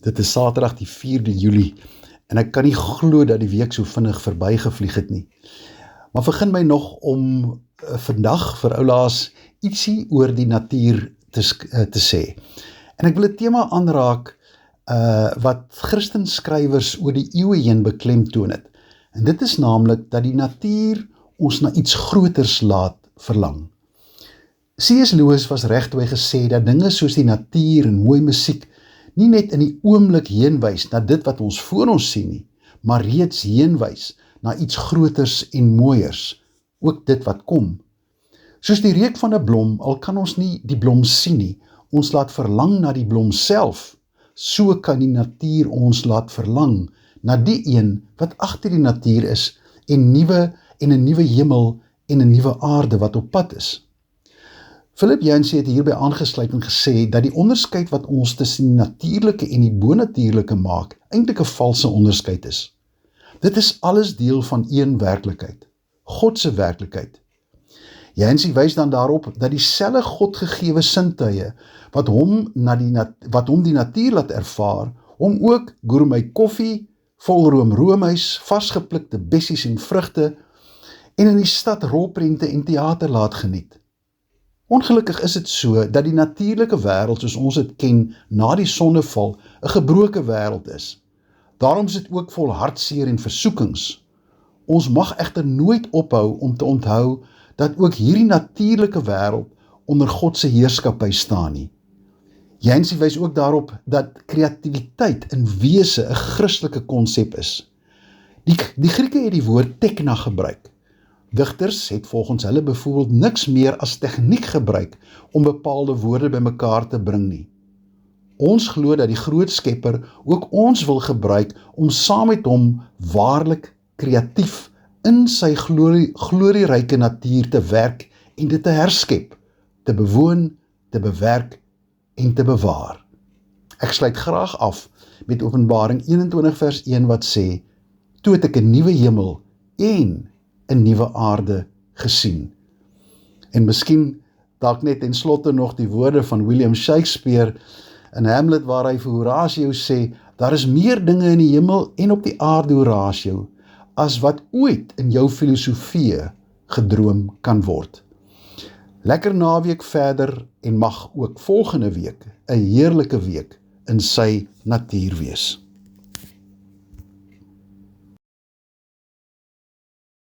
Dit is Saterdag die 4de Julie en ek kan nie glo dat die week so vinnig verbygevlieg het nie. Maar vergun my nog om vandag vir oulaas ietsie oor die natuur te sê. En ek wil 'n tema aanraak wat Christenskrywers oor die eeue heen beklemtoon het. En dit is naamlik dat die natuur ons na iets groters laat verlang. C.S. Lewis was reg toe hy gesê dat dinge soos die natuur en mooi musiek nie net in die oomblik heenwys na dit wat ons voor ons sien nie, maar reeds heenwys na iets groters en mooiers, ook dit wat kom. Soos die reuk van 'n blom, al kan ons nie die blom sien nie, ons laat verlang na die blom self, so kan die natuur ons laat verlang na die een wat agter die natuur is en 'n nuwe hemel en 'n nuwe aarde wat op pad is. Philip Yancey het hierby aangesluit en gesê dat die onderskeid wat ons tussen die natuurlike en die bonatuurlike maak, eintlik 'n valse onderskeid is. Dit is alles deel van een werklikheid, God se werklikheid. Yancey wys dan daarop dat dieselfde Godgegewe sintuie wat hom die natuur laat ervaar, hom ook gourmet koffie, volroom roomys, varsgeplikte bessies en vrugte en in die stad rolprente en teater laat geniet. Ongelukkig is dit so dat die natuurlike wêreld soos ons dit ken na die sondeval 'n gebroke wêreld is. Daarom is dit ook vol hartseer en versoekings. Ons mag egter nooit ophou om te onthou dat ook hierdie natuurlike wêreld onder God se heerskappy staan nie. Yancey wys ook daarop dat kreatiwiteit in wese 'n Christelike konsep is. Die Grieke het die woord tekna gebruik. Digters het volgens hulle byvoorbeeld niks meer as tegniek gebruik om bepaalde woorde bymekaar te bring nie. Ons glo dat die groot Skepper ook ons wil gebruik om saam met hom waarlik kreatief in sy glorieryke natuur te werk en dit te herskep, te bewoon, te bewerk en te bewaar. Ek sluit graag af met Openbaring 21 vers 1 wat sê, toe het ek 'n nuwe hemel en 'n nuwe aarde gesien. En miskien dalk net ten slotte nog die woorde van William Shakespeare in Hamlet waar hy vir Horatio sê, daar is meer dinge in die hemel en op die aarde, Horatio, as wat ooit in jou filosofie gedroom kan word. Lekker naweek verder en mag ook volgende week 'n heerlike week in sy natuur wees.